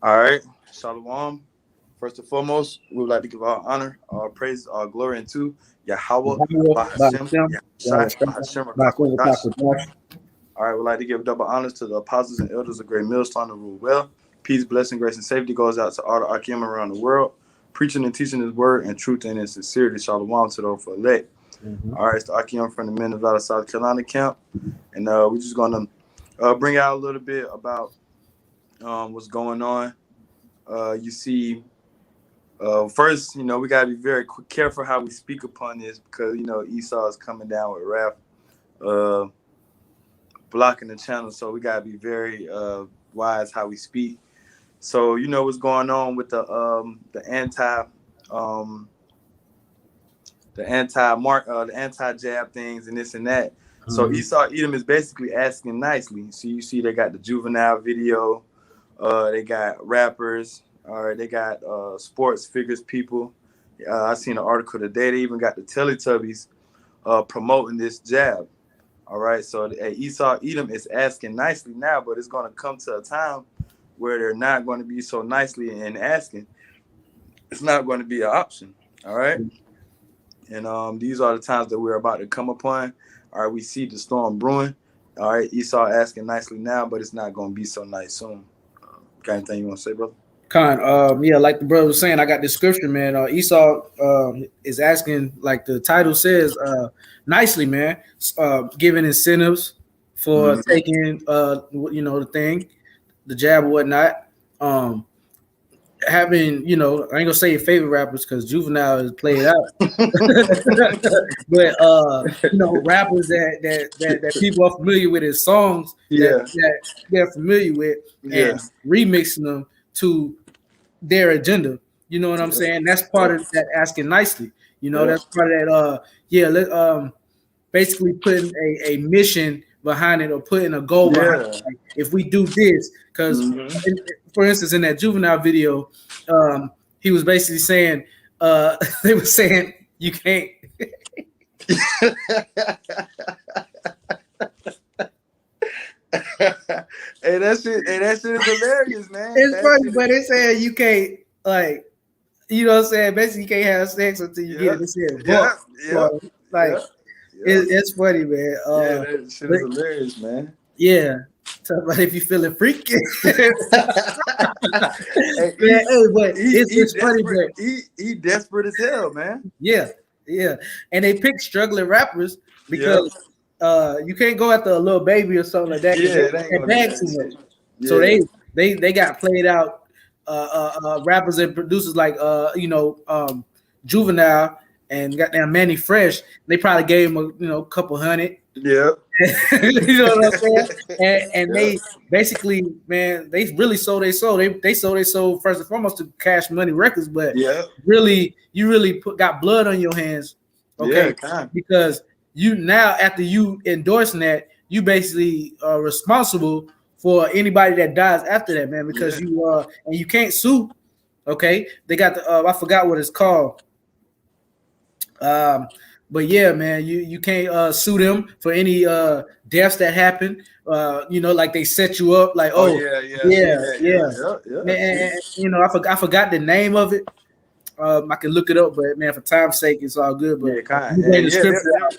All right, Shalom. First and foremost, we would like to give our honor, our praise, our glory unto Yahweh, Yahweh, Bahashem, Ba'ashem, Yahushai, Yahweh, Bahashem, Ba'ashem, Rakakwadash. Ba'ashem. All right, we'd like to give double honors to the apostles and elders of Great Millstone to rule well. Peace, blessing, grace, and safety goes out to all the Akim around the world, preaching and teaching His word and truth and in sincerity. Shalom to those for elect. Mhm. All right, it's the Akim from the Men of Valor, South Carolina camp, and we're just gonna bring out a little bit about what's going on. You see, first, we gotta be very careful how we speak upon this because Esau is coming down with wrath, uh, blocking the channel. So we gotta be very wise how we speak. So you know what's going on with um, the anti jab things and this and that. So Mhm. Esau Edom is basically asking nicely. So you see they got the juvenile video, they got rappers, all right, they got sports figures people. I seen an article today. They even got the Teletubbies promoting this jab. All right, so Esau Edom is asking nicely now, but it's going to come to a time where they're not going to be so nicely and asking. It's not going to be an option. All right. And these are the times that we're about to come upon. All right, we see the storm brewing. All right, Esau asking nicely now, but it's not going to be so nice soon. Got anything you want to say, brother? Yeah, like the brother was saying, I got the scripture, man. Esau is asking, like the title says, nicely, man, giving incentives for Mm-hmm. taking, the thing, the jab or whatnot. Um, Having, I ain't gonna say your favorite rappers because Juvenile is played out, but rappers that people are familiar with his songs Yeah, that they're familiar with yeah, and remixing them to their agenda. You know what I'm saying? That's part yeah, of that asking nicely. yeah, That's part of that. Basically putting a mission behind it or putting a goal behind it. yeah. Like, if we do this, because Mm-hmm. for instance, in that Juvenile video, he was basically saying, they were saying you can't. Hey, that shit is hilarious, man. It's That funny, shit but is, they saying you can't, like, you know what I'm saying. Basically, you can't have sex until you get yeah, it. They said yeah, buck. yeah, So, like, yeah, yeah, it's funny, man. yeah. That shit But is hilarious, man. yeah, talk about if you feeling freaky. Hey, Man, hey, but he it's funny, desperate. but He desperate as hell, man. yeah, yeah. And they pick struggling rappers Yeah, because you can't go after a little baby or something like that because yeah. It ain't they gonna do bag that too much. shit. So Yeah, they got played out rappers and producers like Juvenile and goddamn Manny Fresh. They probably gave him a couple hundred. yeah, You know what I'm saying? And yeah, they basically, man, they really sold their soul. They sold their soul first and foremost to Cash Money Records, but yeah, really, you really got blood on your hands, yeah. okay? Kind. Because you now, after you endorsing that, you basically are responsible for anybody that dies after that, man. Because Yeah, you and you can't sue, okay? They got the I forgot what it's called. Um, but yeah, man, you can't sue them for any deaths that happen. Like they set you up, like, oh oh yeah, yeah. I yeah, seen that. yeah, Yeah, yeah, man. yeah. I forgot the name of it. I can look it up, but man, for time's sake, it's all good. But Yeah, kind. you bring And the yeah, scripture out.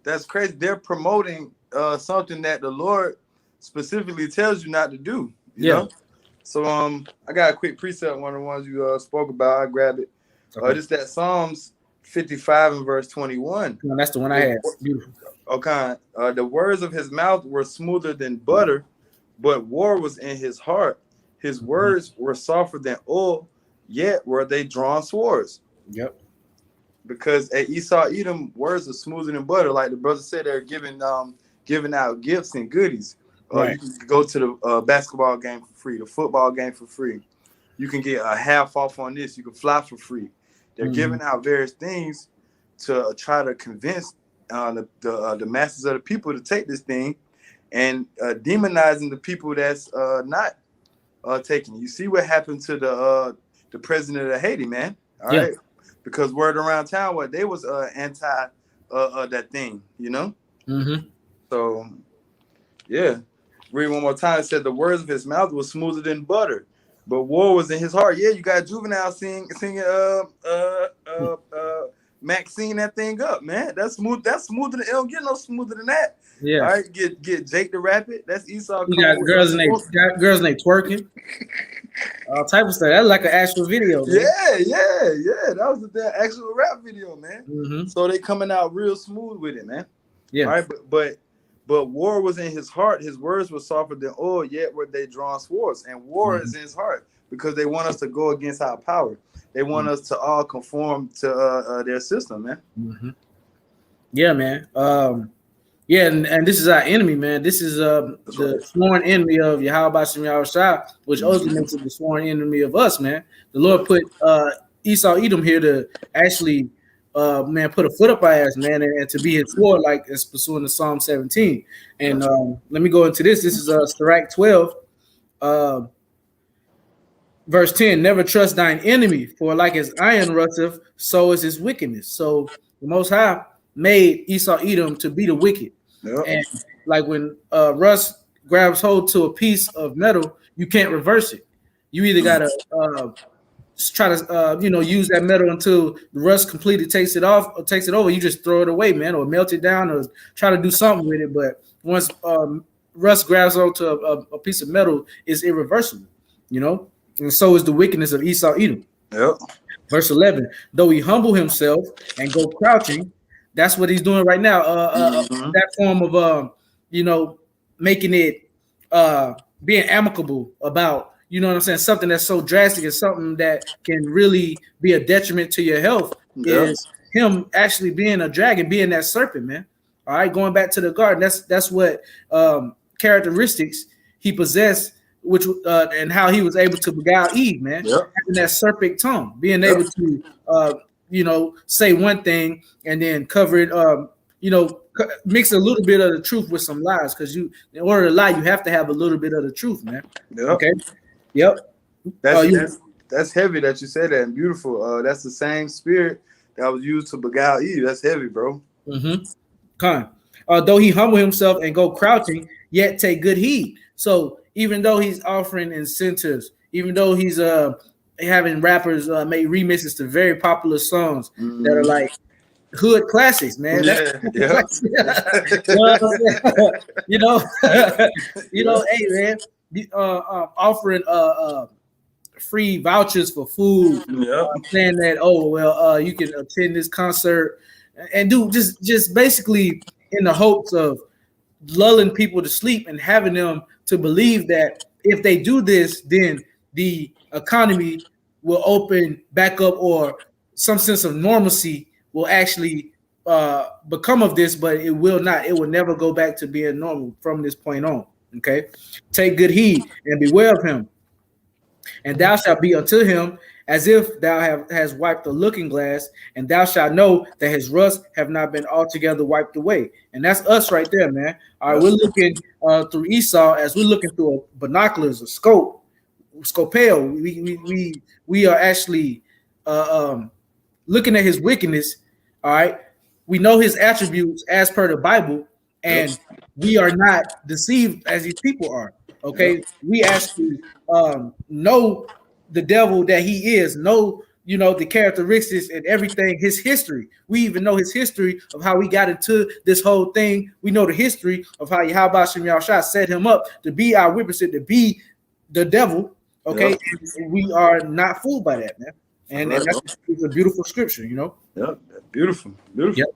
that's crazy. They're promoting something that the Lord specifically tells you not to do. You Yeah. know. So I got a quick precept. One of the ones you spoke about. I grabbed it. Okay. Just that Psalms 55 and verse 21. No, that's the one I The had. Beautiful. Okay, the words of his mouth were smoother than butter, but war was in his heart. His Mhm. words were softer than oil, yet were they drawn swords. Yep. Because at Esau Edom, words are smoother than butter. Like the brother said, they're giving out gifts and goodies. You Right. can go to the basketball game for free, the football game for free. You can get a half off on this. You can fly for free. They're Mhm. giving out various things to try to convince the masses of the people to take this thing, and demonizing the people that's not taking it. You see what happened to the president of Haiti, man. All Yeah. right, because word around town what they was anti that thing, you know. Hmm. So yeah, read one more time. It said the words of his mouth was smoother than butter, But war was in his heart. Yeah, you got Juvenile singing Maxine that thing up, man. That's smooth. That's smoother than it don't get no smoother than that. Yeah. All right, get Jake the Rabbit. That's Esau. You got girls and they twerking. All type of stuff. That's like an actual video, man. Yeah. That was the actual rap video, man. Mm-hmm. So they coming out real smooth with it, man. Yeah. All right, but war was in his heart. His words were softer than oil, yet were they drawn swords. And war is in his heart because they want us to go against our power. They want us to all conform to their system, man. Mm-hmm. Yeah, man. Yeah, and this is our enemy, man. This is the sworn enemy of Yahweh Shem Yahushua, which also makes it the sworn enemy of us, man. The Lord put Esau Edom here to actually man, put a foot up our ass, man, and to be his sword, like it's pursuing the Psalm 17. And let me go into this. This is Sirach 12, verse 10. Never trust thine enemy, for like as iron rusteth, so is his wickedness. So the Most High made Esau Edom to be the wicked. Yep. And like when rust grabs hold to a piece of metal, you can't reverse it. You either gotta try to use that metal until the rust completely takes it off or takes it over. You just throw it away, man, or melt it down or try to do something with it. But once rust grabs onto a piece of metal, it's irreversible, and so is the wickedness of Esau Edom. Yep. Verse 11, though he humble himself and go crouching, that's what he's doing right now. That form of making it being amicable about, you know what I'm saying, something that's so drastic and something that can really be a detriment to your health is him actually being a dragon, being that serpent, man. All right, going back to the garden, that's what characteristics he possessed, which and how he was able to beguile Eve, man. Having that serpent tongue, being able to say one thing and then cover it, mix a little bit of the truth with some lies, because in order to lie, you have to have a little bit of the truth, man. Yep. Okay. Yep. That's heavy that you said that, and beautiful. That's the same spirit that was used to beguile Eve. That's heavy, bro. Kind. Though he humble himself and go crouching, yet take good heed. So even though he's offering incentives, even though he's having rappers make remixes to very popular songs that are like hood classics, man. Hey, man, offering free vouchers for food, saying that you can attend this concert and do just basically in the hopes of lulling people to sleep and having them to believe that if they do this, then the economy will open back up, or some sense of normalcy will actually become of this, but it will not. It will never go back to being normal from this point on. Okay, take good heed and beware of him, and thou shalt be unto him as if thou has wiped a looking glass, and thou shalt know that his rust have not been altogether wiped away. And that's us right there, man. All right, we're looking through Esau as we're looking through binoculars, a scopeo. We are actually looking at his wickedness. All right, we know his attributes as per the Bible, and we are not deceived as these people are. Okay, we actually know the devil that he is, know the characteristics and everything, his history. We even know his history of how he got into this whole thing. We know the history of how Yahweh Shem Yahushua set him up to be our witness, to be the devil. Okay, we are not fooled by that, man. And it's a beautiful scripture, Yep, beautiful. Yep.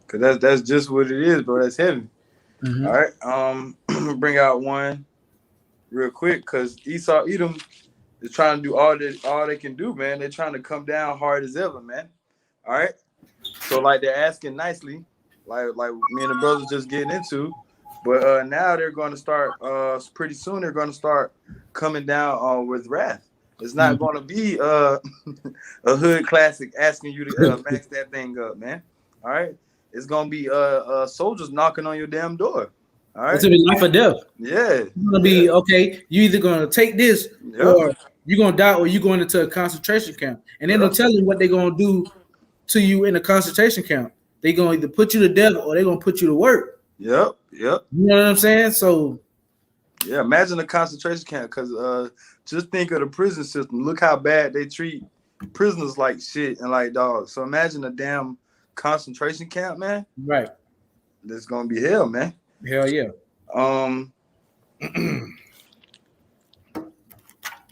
Cause that's just what it is, bro. That's heavy. All right, I'm gonna bring out one real quick, cause Esau Edom is trying to do all they can do, man. They're trying to come down hard as ever, man. All right, so like they're asking nicely, like me and the brothers just getting into, but now they're going to start pretty soon. They're going to start coming down with wrath. It's not going to be a hood classic asking you to max that thing up, man. All right, it's going to be soldiers knocking on your damn door. All right, it's gonna be life or death. Yeah, it's gonna be okay. You either gonna take this, or you're gonna die, or you're going into a concentration camp. And then they'll tell you what they're gonna do to you in a concentration camp. They're gonna either put you to death or they're gonna put you to work. Yep. You know what I'm saying? So Yeah, imagine a concentration camp. Because just think of the prison system. Look how bad they treat prisoners like shit and like dogs. So imagine a damn concentration camp, man. Right. That's gonna be hell, man. Hell yeah.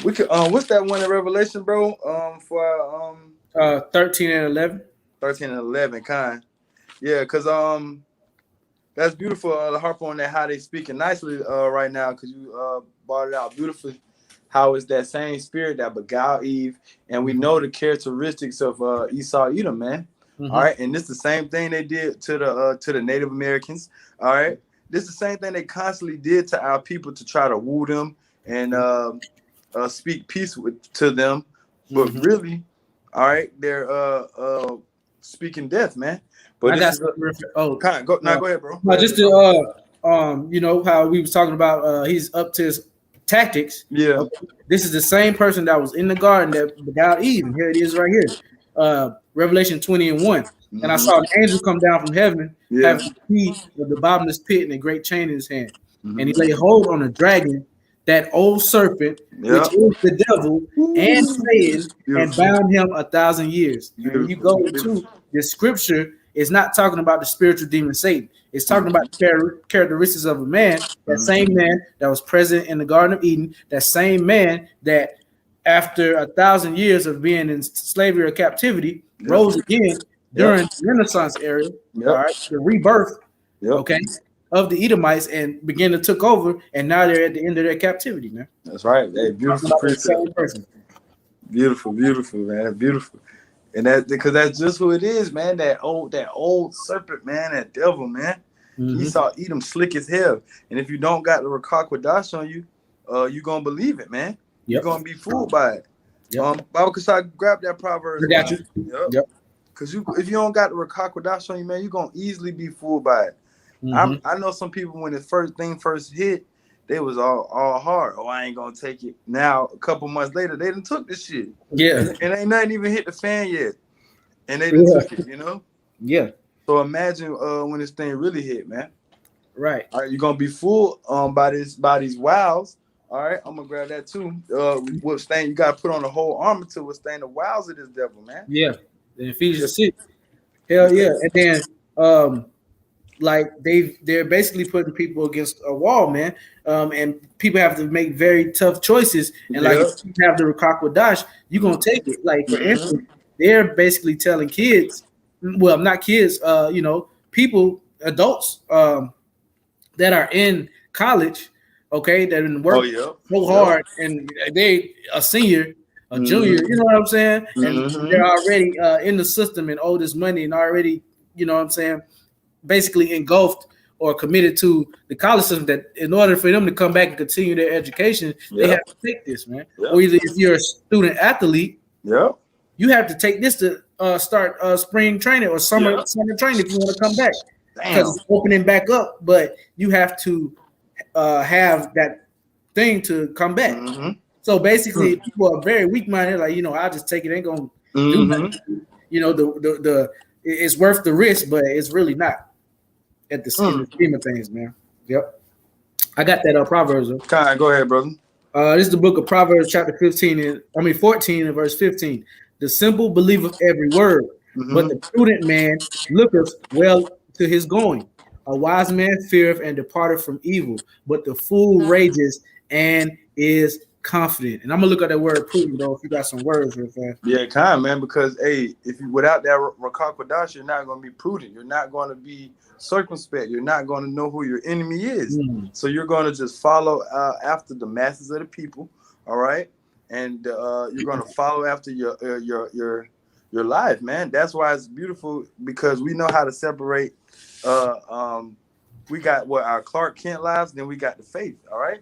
We could what's that one in Revelation, bro? For 13 and 11. 13 and 11, kind. Yeah, because that's beautiful. To harp on that, how they speaking nicely right now, because you brought it out beautifully. How it's that same spirit that beguiled Eve, and we know the characteristics of Esau, Edom, man. Mm-hmm. All right, and this is the same thing they did to the Native Americans. All right, this is the same thing they constantly did to our people to try to woo them and speak peace to them, but really, all right, they're speaking death, man. But go ahead, bro. No, just to you know how we was talking about he's up to his tactics. Yeah. This is the same person that was in the garden that beguiled Eve. Here it is right here. Revelation 20 and 1. And I saw an angel come down from heaven, having the key of the bottomless pit and a great chain in his hand. And he laid hold on a dragon, that old serpent, which is the devil and Satan, and bound him 1,000 years. And you go to the scripture, it's not talking about the spiritual demon Satan. It's talking about the characteristics of a man, that same man that was present in the Garden of Eden, that same man that after 1,000 years of being in slavery or captivity, rose again during the Renaissance era, all right, the rebirth, okay, of the Edomites, and began to took over, and now they're at the end of their captivity, man. That's right. Hey, beautiful person. Beautiful, man. Beautiful. And that because that's just who it is, man. That old serpent, man, that devil, man. Esau Edom slick as hell. And if you don't got the Rakak Wadash on you, you're gonna believe it, man. You're gonna be fooled by it. Bible Kasai, grab that proverb. I got you. Yep. Because if you don't got the Rakak Wadash on you, man, you're gonna easily be fooled by it. I know some people when the first hit, they was all hard. Oh, I ain't gonna take it. Now a couple months later, they done took this shit. Yeah, and ain't nothing even hit the fan yet, and they done took it. You know. Yeah. So imagine when this thing really hit, man. Right. All right, you're gonna be fooled by these wiles. All right, I'm gonna grab that too. Withstand, you gotta put on the whole armor to withstand the wiles of this devil, man. Yeah. In Ephesians 6. Hell yeah. And then like they're basically putting people against a wall, man. And people have to make very tough choices. And like if you have the Rakak Wadash, you're gonna take it. Like for instance, they're basically telling kids, well, not kids, you know, people, adults that are in college, okay, that been working so hard, and they a senior, a junior, you know what I'm saying? And they're already in the system and owe this money and already, you know what I'm saying, basically engulfed or committed to the college system, that in order for them to come back and continue their education, they have to take this, man. Or either if you're a student athlete, you have to take this to start spring training or summer training if you want to come back. Because it's opening back up, but you have to have that thing to come back. So basically, people are very weak-minded. Like, you know, I'll just take it. Ain't gonna do nothing. You know, the it's worth the risk, but it's really not at the scheme of things, man. Yep. I got that Proverbs. Go ahead, brother. This is the book of Proverbs, chapter 14 and verse 15. The simple believeth every word, but the prudent man looketh well to his going. A wise man feareth and departeth from evil, but the fool rages and is confident. And I'm gonna look at that word prudent, though, if you got some words real fast. Yeah, man, because if you without that Rakak Wadash, you're not gonna be prudent. You're not gonna be circumspect. You're not gonna know who your enemy is. So you're gonna just follow after the masses of the people, all right? And you're gonna follow after your life, man. That's why it's beautiful, because we know how to separate. We got our Clark Kent lives, then we got the faith. All right,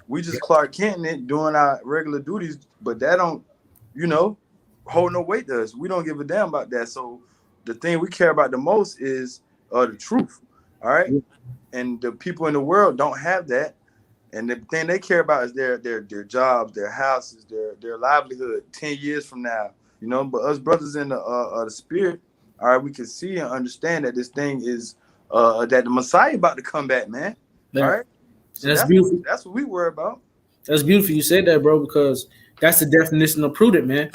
we just Clark Kent it doing our regular duties, but that don't, you know, hold no weight to us. We don't give a damn about that. So the thing we care about the most is the truth. All right, and the people in the world don't have that, and the thing they care about is their jobs, their houses, their livelihood 10 years from now. You know, but us brothers in the spirit, all right, we can see and understand that this thing is that the Messiah about to come back, man. All right. So that's beautiful. That's what we worry about. That's beautiful. You said that, bro, because that's the definition of prudent, man.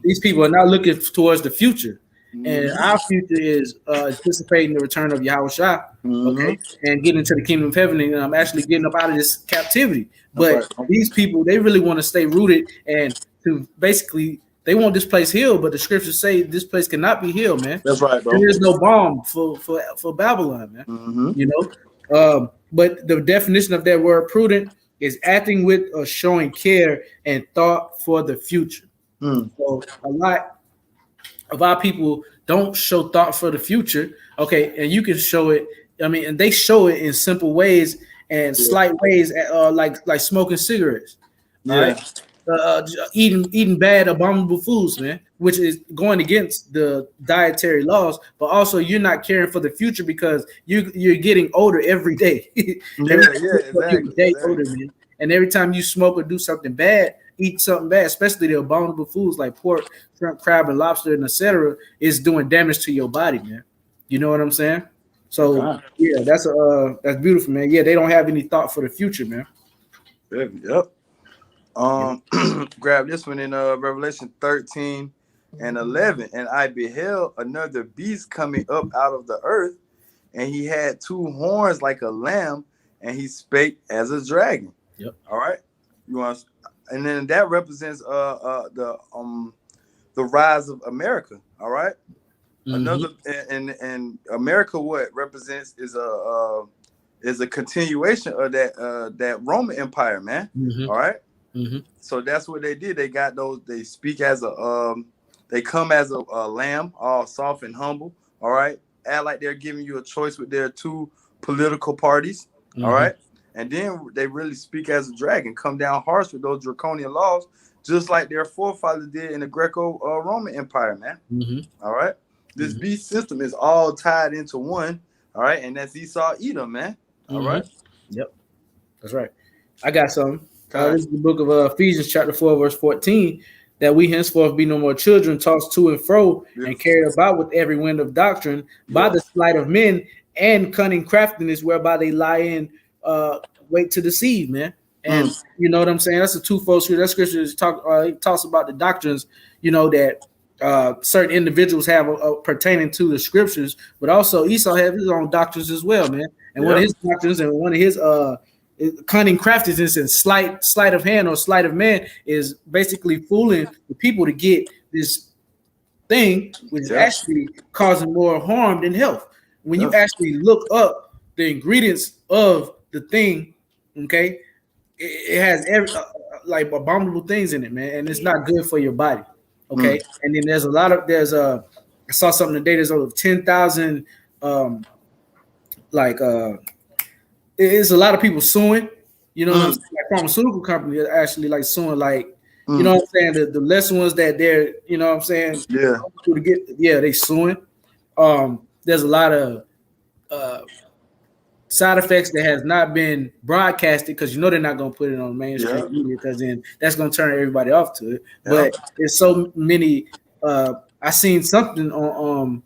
These people are not looking towards the future. And our future is anticipating the return of Yahushua, okay, and getting into the kingdom of heaven, and I'm actually getting up out of this captivity. But these people, they really want to stay rooted and to basically, they want this place healed, but the scriptures say this place cannot be healed, man. That's right, bro. There is no balm for Babylon, man. You know, but the definition of that word prudent is acting with or showing care and thought for the future. So a lot of our people don't show thought for the future. Okay, and you can show it. I mean, and they show it in simple ways and slight ways, like smoking cigarettes. Right? Eating bad, abominable foods, man, which is going against the dietary laws. But also, you're not caring for the future because you're getting older every day. Exactly. Older, man. And every time you smoke or do something bad, eat something bad, especially the abominable foods like pork, shrimp, crab, and lobster, and etc., is doing damage to your body, man. You know what I'm saying? So yeah, that's beautiful, man. Yeah, they don't have any thought for the future, man. Yep. Grab this one in Revelation 13 and 11. And I beheld another beast coming up out of the earth, and he had two horns like a lamb, and he spake as a dragon. Yep. All right. You want, and then that represents the rise of America. All right. Another and America, what represents is a continuation of that Roman Empire, man. All right. So that's what they did. They got those. They speak as they come as a lamb, all soft and humble. All right, act like they're giving you a choice with their two political parties. All right, and then they really speak as a dragon, come down harsh with those draconian laws, just like their forefathers did in the Greco-Roman Empire, man. All right, this beast system is all tied into one. All right, and that's Esau, Edom, man. All right. Yep, that's right. I got something. This is the book of Ephesians chapter 4, verse 14, that we henceforth be no more children, tossed to and fro, and carried about with every wind of doctrine by the sleight of men and cunning craftiness, whereby they lie in wait to deceive, man. And you know what I'm saying? That's a twofold scripture. That scripture is talks about the doctrines, you know, that certain individuals have pertaining to the scriptures, but also Esau has his own doctrines as well, man. And one of his doctrines and one of his cunning craftiness and sleight of hand or sleight of man is basically fooling the people to get this thing, which is actually causing more harm than health. When you actually look up the ingredients of the thing, okay, it has like abominable things in it, man, and it's not good for your body. Okay, and then there's I saw something today. There's over 10,000 it's a lot of people suing, you know, like pharmaceutical companies are actually like suing, like, you know what I'm saying, the lesser ones that they're, you know what I'm saying, they suing. There's a lot of side effects that has not been broadcasted because you know they're not going to put it on mainstream media because then that's going to turn everybody off to it. But there's so many. I seen something on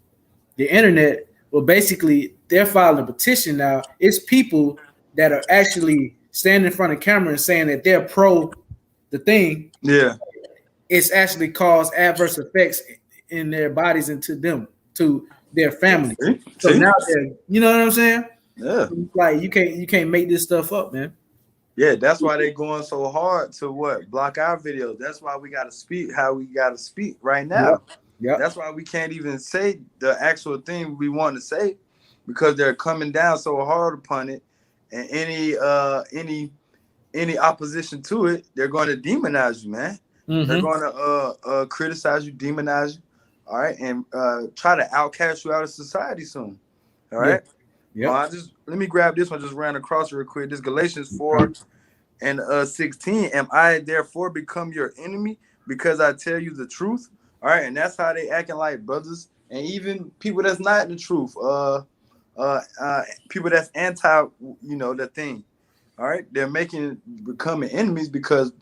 the internet. Well, basically, they're filing a petition now. It's people that are actually standing in front of camera and saying that they're pro the thing. Yeah. It's actually caused adverse effects in their bodies and to their family. So now they're, you know what I'm saying? Yeah. Like you can't make this stuff up, man. Yeah, that's why they're going so hard to block our videos. That's why we got to speak how we got to speak right now. Yeah, that's why we can't even say the actual thing we want to say because they're coming down so hard upon it, and any opposition to it, they're going to demonize you, man. They're going to criticize you, demonize you, all right, and try to outcast you out of society soon, all right. Let me grab this one. Just ran across real quick. This Galatians 4 and 16. Am I therefore become your enemy because I tell you the truth? All right, and that's how they acting like brothers, and even people that's not in the truth, people that's anti, you know, the thing. All right, they're becoming enemies because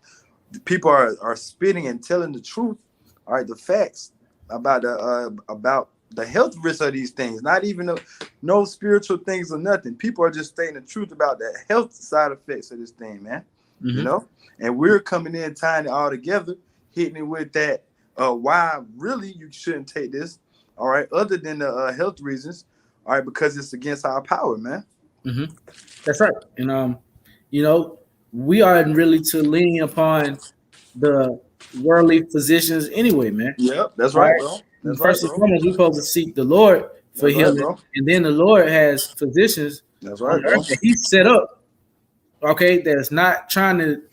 the people are spitting and telling the truth. All right, the facts about the health risks of these things, not even no spiritual things or nothing. People are just stating the truth about the health side effects of this thing, man. You know, and we're coming in, tying it all together, hitting it with that why really you shouldn't take this, all right, other than the health reasons, all right, because it's against our power, man. That's right. And you know, we aren't really to lean upon the worldly physicians anyway, man. Yep, that's right, bro. That's First and foremost, we're supposed to seek the Lord for healing, and then the Lord has physicians that's right, on earth that He's set up, okay, that's not trying to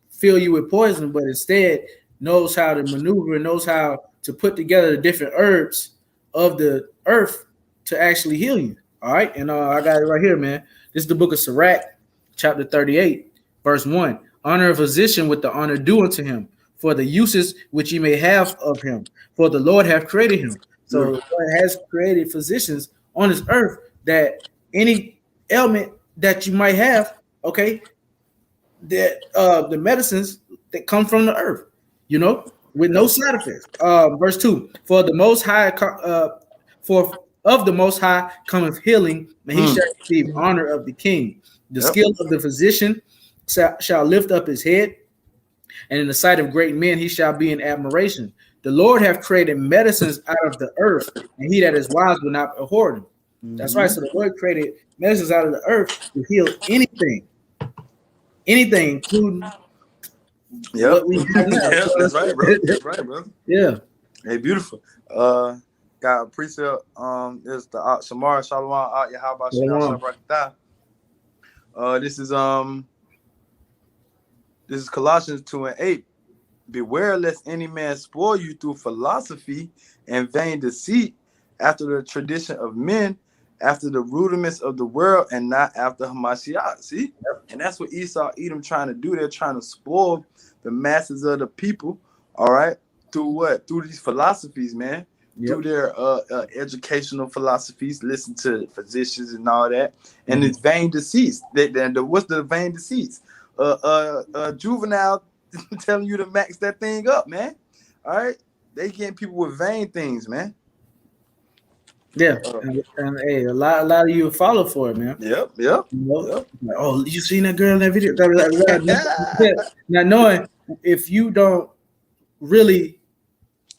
fill you with poison, but instead knows how to maneuver and knows how to put together the different herbs of the earth to actually heal you. All right, and I got it right here, man. This is the book of Sirach, chapter 38, verse 1. Honor a physician with the honor due unto him, for the uses which ye may have of him, for the Lord hath created him. So the Lord has created physicians on this earth that any ailment that you might have, okay, that the medicines that come from the earth, you know, with no side effects. Verse 2, for the most high for of the most high cometh healing, and he shall receive honor of the king. The skill of the physician shall lift up his head, and in the sight of great men he shall be in admiration. The Lord hath created medicines out of the earth, and he that is wise will not abhor them. That's right. So the Lord created medicines out of the earth to heal anything, including what we have now. That's right, bro. That's right, bro. Yeah. Hey, beautiful. Got a precept. Is the Shamar Shalom Yahweh Shabbat. This is Colossians 2:8. Beware lest any man spoil you through philosophy and vain deceit, after the tradition of men, after the rudiments of the world, and not after Hamashiach. See? And that's what Esau, Edom trying to do. They're trying to spoil the masses of the people, all right? Through what? Through these philosophies, man. Through their educational philosophies, listen to physicians and all that. And it's vain deceits. What's the vain deceits? Juvenile telling you to max that thing up, man. All right? They getting people with vain things, man. Yeah, and hey, a lot of you follow for it, man. Yep. You know? Like, oh, you seen that girl in that video? Not knowing if you don't really,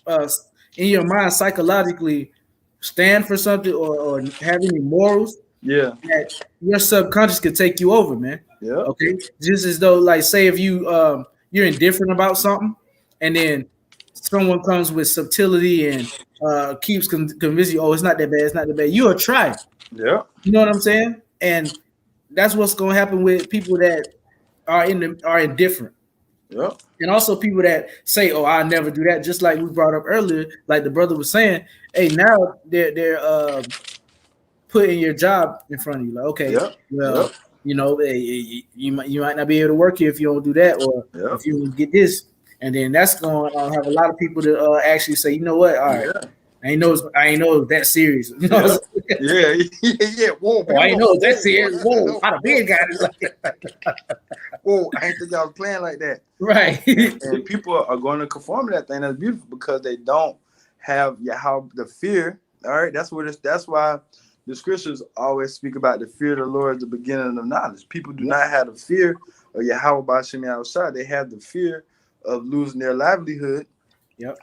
in your mind psychologically, stand for something or have any morals, that your subconscious could take you over, man. Yeah. Okay. Just as though, like, say if you you're indifferent about something, and then someone comes with subtlety and keeps convincing you, oh, it's not that bad, it's not that bad. You'll try. Yeah. You know what I'm saying? And that's what's gonna happen with people that are indifferent. Yeah. And also people that say, oh, I'll never do that, just like we brought up earlier, like the brother was saying, hey, now they're putting your job in front of you. Like, okay, you know, you might not be able to work here if you don't do that, or if you don't get this. And then that's going to have a lot of people to actually say, you know what? All right, I ain't know that serious. You know Whoa, I ain't know that serious. Whoa, how the big guy is like. Whoa, I ain't think y'all was playing like that. Right. And people are going to conform to that thing. That's beautiful because they don't have the fear. All right, that's why the scriptures always speak about the fear of the Lord at the beginning of knowledge. People do not have the fear of Yahweh B'Shem Yahushua. They have the fear of losing their livelihood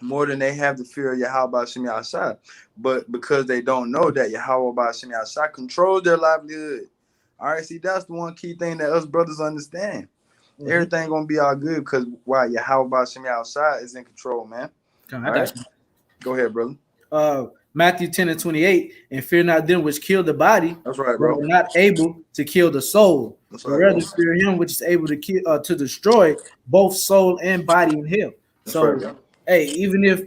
more than they have the fear of Yahweh B'Shem Yahushua. But because they don't know that Yahweh B'Shem Yahushua controls their livelihood. All right, see, that's the one key thing that us brothers understand. Everything gonna be all good because Yahweh B'Shem Yahushua is in control, man. Right? Go ahead, brother. Matthew 10:28, and fear not them which kill the body. That's right, bro. But are not able to kill the soul. That's right, rather fear him which is able to kill, to destroy both soul and body in hell. That's so, right, hey, even if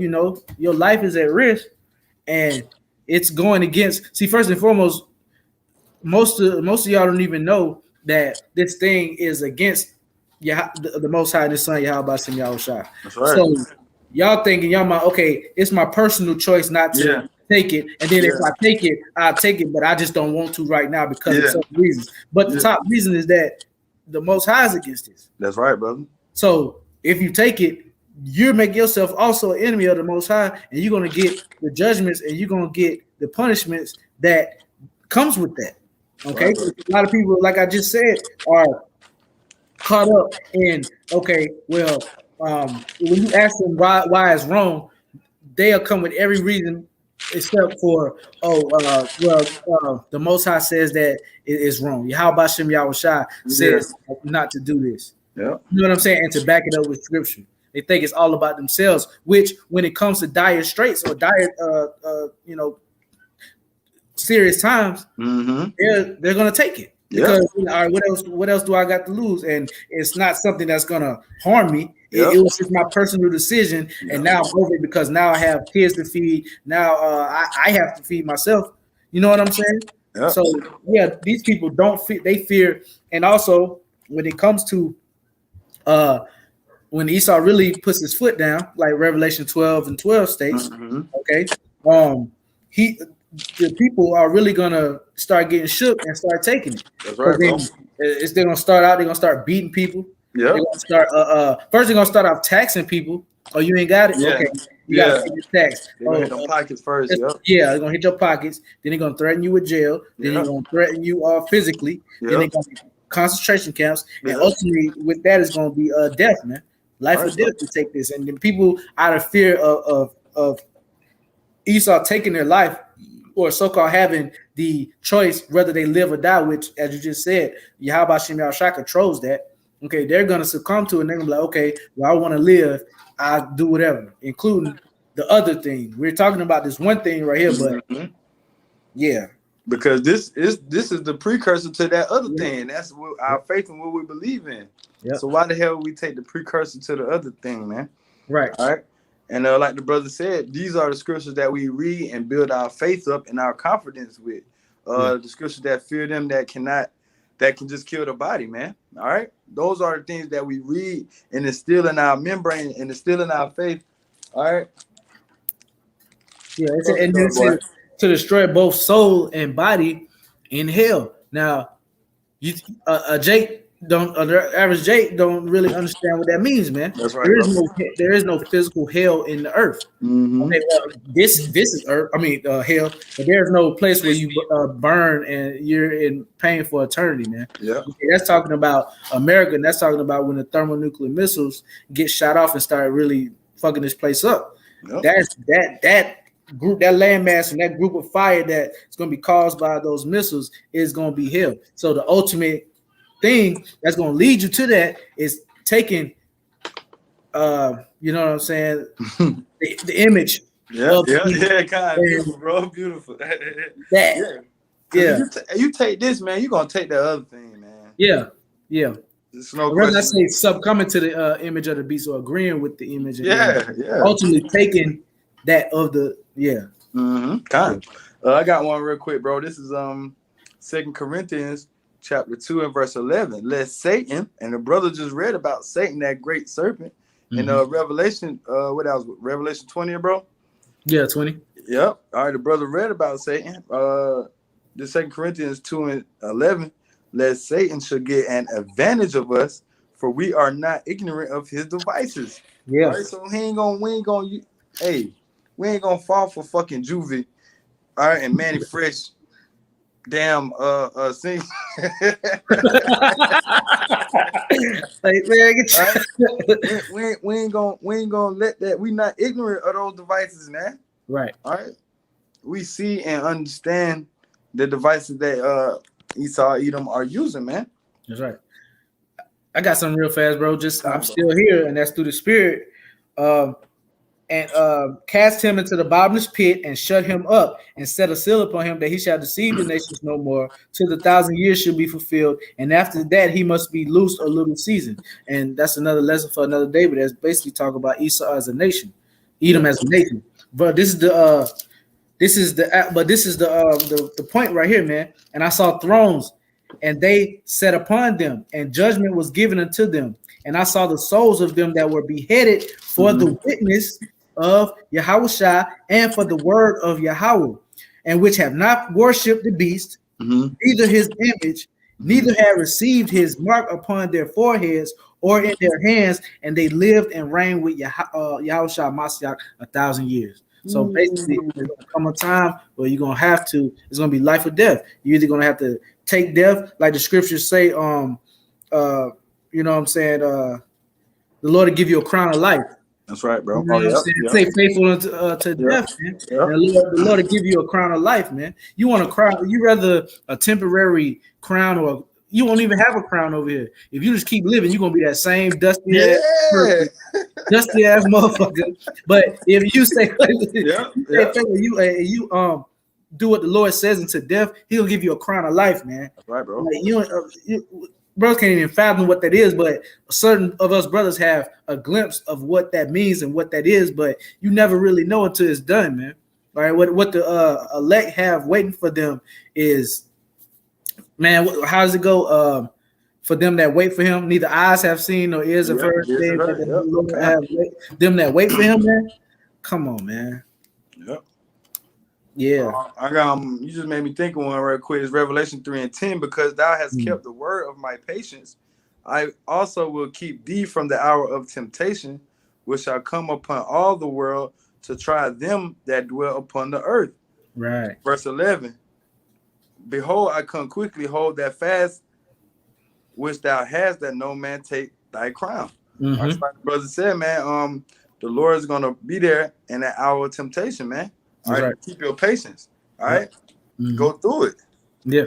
you know your life is at risk and it's going against. See, first and foremost, most of y'all don't even know that this thing is against the Most High and His Son Yahweh B'Shem Yahushua. That's right. So y'all thinking y'all might, okay, it's my personal choice not to take it, and then if I take it, I'll take it, but I just don't want to right now because of some reasons. But the top reason is that the Most High is against this. That's right, brother. So if you take it, you make yourself also an enemy of the Most High, and you're going to get the judgments and you're going to get the punishments that comes with that. Okay, Right. so a lot of people, like I just said, are caught up in when you ask them why it's wrong, they'll come with every reason except for the Most High says that it is wrong. Yahweh Bashem Yahushua says not to do this. Yeah. You know what I'm saying? And to back it up with scripture. They think it's all about themselves, which when it comes to dire straits or dire serious times, they're gonna take it. Because all right, what else do I got to lose? And it's not something that's gonna harm me. It was just my personal decision, and now I'm over it because now I have kids to feed. Now I have to feed myself. You know what I'm saying? Yep. So yeah, these people don't fear. They fear, and also when it comes to when Esau really puts his foot down, like Revelation 12:12 states, the people are really gonna start getting shook and start taking it. That's right, bro. They're gonna start out. They're gonna start beating people. Yeah. They're gonna start. First, they're gonna start off taxing people. Oh, you ain't got it. Yeah. Okay. You gotta pay your tax. They're gonna hit your pockets first. Yeah, they're gonna hit your pockets. Then they're gonna threaten you with jail. Then they're gonna threaten you physically. Then they're gonna be concentration camps. And ultimately, with that is gonna be death, man. Life or death to take this. And then people, out of fear of Esau taking their life, or so-called having the choice whether they live or die, which, as you just said, Yahweh Bashem Yahushua controls that. Okay, they're gonna succumb to it, and they're gonna be like, okay, well, I want to live, I'll do whatever, including the other thing. We're talking about this one thing right here, but yeah. Because this is the precursor to that other thing. That's what our faith and what we believe in. Yep. So why the hell would we take the precursor to the other thing, man? Right. All right. And like the brother said, these are the scriptures that we read and build our faith up and our confidence with. The scriptures that fear them that can just kill the body, man. All right. Those are the things that we read and instill in our membrane and instill in our faith. All right. Yeah. And then to destroy both soul and body in hell. Now, average Jake don't really understand what that means, man. That's right. There is no physical hell in the earth. Okay, this is earth. I mean hell, but there's no place where you burn and you're in pain for eternity, man. Yeah, okay, that's talking about America. And that's talking about when the thermonuclear missiles get shot off and start really fucking this place up. Yep. That group, that landmass, and that group of fire that is going to be caused by those missiles is going to be hell. So the ultimate thing that's going to lead you to that is taking you know what I'm saying, the image. God, beautiful, bro, beautiful. You take this, man, you're gonna take the other thing, man. There's no question. I say succumbing to the image of the beast, or agreeing with the image, ultimately taking that of the I got one real quick, bro. This is 2 Corinthians chapter 2 and verse 11. Let Satan, and the brother just read about Satan, that great serpent, in Revelation. What else? Revelation 20, bro. Yeah, 20. Yep. All right, the brother read about Satan. The 2 Corinthians 2 and 11. Let Satan should get an advantage of us, for we are not ignorant of his devices. Yeah. Right? So we ain't gonna fall for fucking Juvie. All right, and Manny Fresh. Damn, sing. Like, man, we ain't gonna let that. We not ignorant of those devices, man. Right. All right. We see and understand the devices that Esau, Edom are using, man. That's right. I got something real fast, bro. I'm still here, and that's through the Spirit. And cast him into the bottomless pit and shut him up and set a seal upon him that he shall deceive the nations no more till the 1,000 years should be fulfilled. And after that, he must be loosed a little season. And that's another lesson for another day. But that's basically talking about Esau as a nation, Edom as a nation. But this is the point right here, man. And I saw thrones, and they sat upon them, and judgment was given unto them. And I saw the souls of them that were beheaded for the witness of Yahushua and for the word of Yahweh, and which have not worshipped the beast, neither his image, neither have received his mark upon their foreheads or in their hands, and they lived and reigned with Yahushua Mashiach 1,000 years. So basically, there's gonna come a time where you're gonna have to. It's gonna be life or death. You're either gonna have to take death, like the scriptures say. You know what I'm saying? The Lord will give you a crown of life. That's right, bro. You know what I'm saying? Stay faithful to death, man. The Lord will give you a crown of life, man. You want a crown? You rather a temporary crown, or you won't even have a crown over here. If you just keep living, you're gonna be that same dusty ass motherfucker. But if you say you do what the Lord says unto death, He'll give you a crown of life, man. That's right, bro. Like brothers can't even fathom what that is, but certain of us brothers have a glimpse of what that means and what that is, but you never really know until it's done, man. All right, what the elect have waiting for them is, man, how does it go? For them that wait for Him, neither eyes have seen nor ears have heard. Them that wait for Him, man. Come on, man. Yep. Yeah, I got you just made me think of one real quick. It's Revelation 3:10. Because thou hast kept the word of my patience, I also will keep thee from the hour of temptation, which shall come upon all the world to try them that dwell upon the earth. Right. Verse 11. Behold, I come quickly. Hold that fast which thou hast, that no man take thy crown. Like the brother said, man. The Lord is gonna be there in that hour of temptation, man. All right, keep your patience. All right, go through it. Yeah.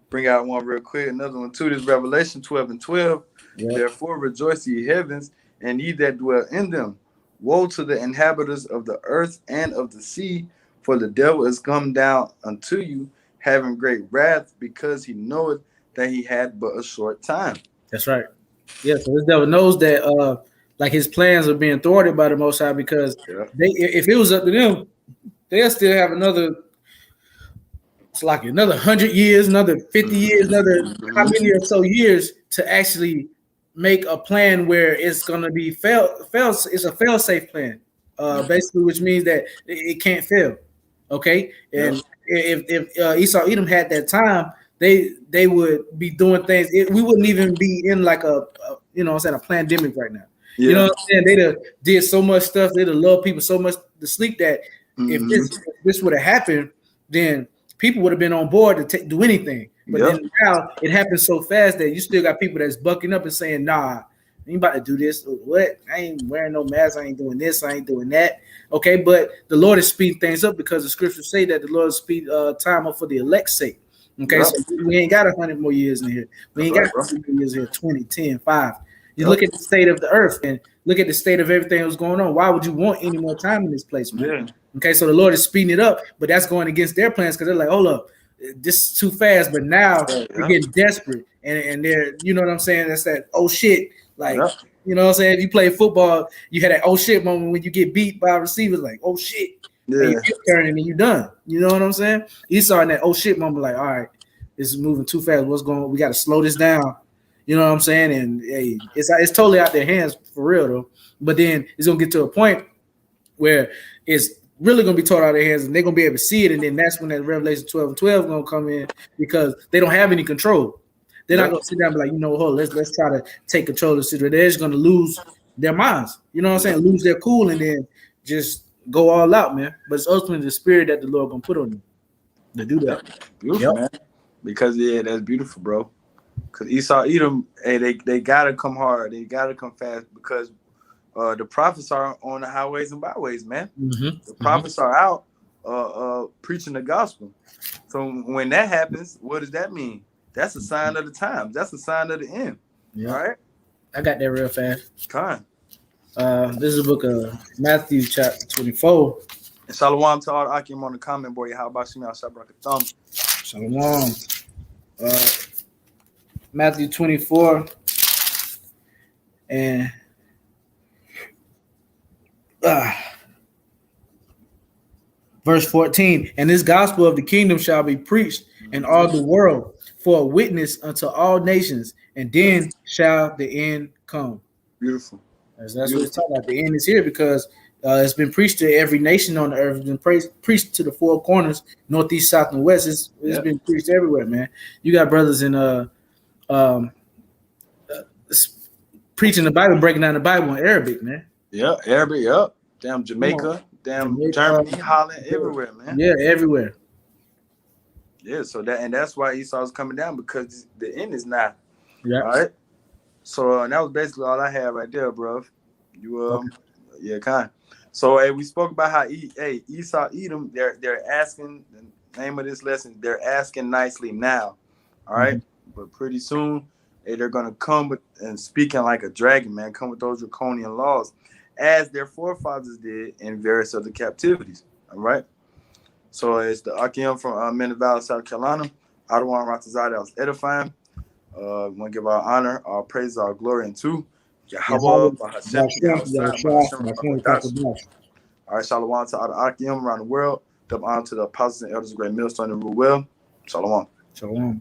Bring out one real quick. Another one too. This Revelation 12:12. Yeah. Therefore rejoice ye heavens, and ye that dwell in them. Woe to the inhabitants of the earth and of the sea, for the devil is come down unto you, having great wrath, because he knoweth that he had but a short time. That's right. Yeah. So this devil knows that like his plans are being thwarted by the Most High, because if it was up to them, they'll still have another 100 years, another 50 years, another how many or so years to actually make a plan where it's going to be it's a fail-safe plan, basically, which means that it can't fail. Okay, and if Esau Edom had that time, they would be doing things. We wouldn't even be in like a pandemic right now. Yeah. You know what I'm saying? They'd have did so much stuff. They'd have loved people so much to sleep that if this would have happened, then people would have been on board to do anything. But then now it happens so fast that you still got people that's bucking up and saying, "Nah, I ain't about to do this. What? I ain't wearing no mask. I ain't doing this. I ain't doing that." Okay, but the Lord is speeding things up, because the scriptures say that the Lord speed time up for the elect's sake. Okay, so we ain't got 100 more years in here. We ain't got 100 more years here. 20, 10, 5. You look at the state of the earth and look at the state of everything that's going on. Why would you want any more time in this place, man? Yeah. Okay, so the Lord is speeding it up, but that's going against their plans, because they're like, hold up, this is too fast. But now they're getting desperate, and they're, you know what I'm saying? That's that oh shit, like you know what I'm saying? If you play football, you had that oh shit moment when you get beat by receivers, like oh shit, and you turning and you done. You know what I'm saying? Esau in that oh shit moment, like all right, this is moving too fast. What's going on? We got to slow this down. You know what I'm saying? And hey, it's totally out their hands for real though. But then it's gonna get to a point where it's really gonna be taught out of their hands, and they're gonna be able to see it. And then that's when that Revelation 12:12 gonna come in, because they don't have any control. They're not gonna sit down and be like, let's try to take control of the situation. They're just gonna lose their minds. You know what I'm saying? Lose their cool and then just go all out, man. But it's ultimately the spirit that the Lord gonna put on them to do that. Beautiful, man. Because that's beautiful, bro. Because Esau Edom, hey, they gotta come hard. They gotta come fast, because the prophets are on the highways and byways, man. The prophets are out preaching the gospel. So when that happens, what does that mean? That's a sign of the times. That's a sign of the end. All right. I got that real fast. Come on. This is the book of Matthew chapter 24. And shalom to all the Akim on the comment board. How about Shemel Shabrak Thumb? Shalom. Matthew 24 and verse 14. And this gospel of the kingdom shall be preached in all the world for a witness unto all nations, and then shall the end come. Beautiful. That's what it's talking about. The end is here, because it's been preached to every nation on the earth. It's been preached to the four corners, northeast, south, and west. It's been preached everywhere, man. You got brothers in um, preaching the Bible, breaking down the Bible in Arabic, man. Yeah, Arabic. Yep. Damn Jamaica. Damn Germany, Holland, everywhere, man. Yeah, everywhere. Yeah, so that's why Esau's coming down, because the end is not. Yeah. All right. So that was basically all I had right there, bro. You Okay. yeah, kind. So hey, we spoke about how Esau, Edom, they're asking, the name of this lesson, they're asking nicely now. All right. Mm-hmm. But pretty soon they're gonna come with and speaking like a dragon, man, come with those draconian laws, as their forefathers did in various other captivities. All right. So it's the Akim from Menor Valley, South Carolina. Adawan Ratazade, that was edifying. We want to give our honor, our praise, our glory, and to Yahweh, Bahashem, all right, shalom to all the Akim around the world. Double honor to the apostles and elders of Great Millstone and rule well. Shalom. Shalom.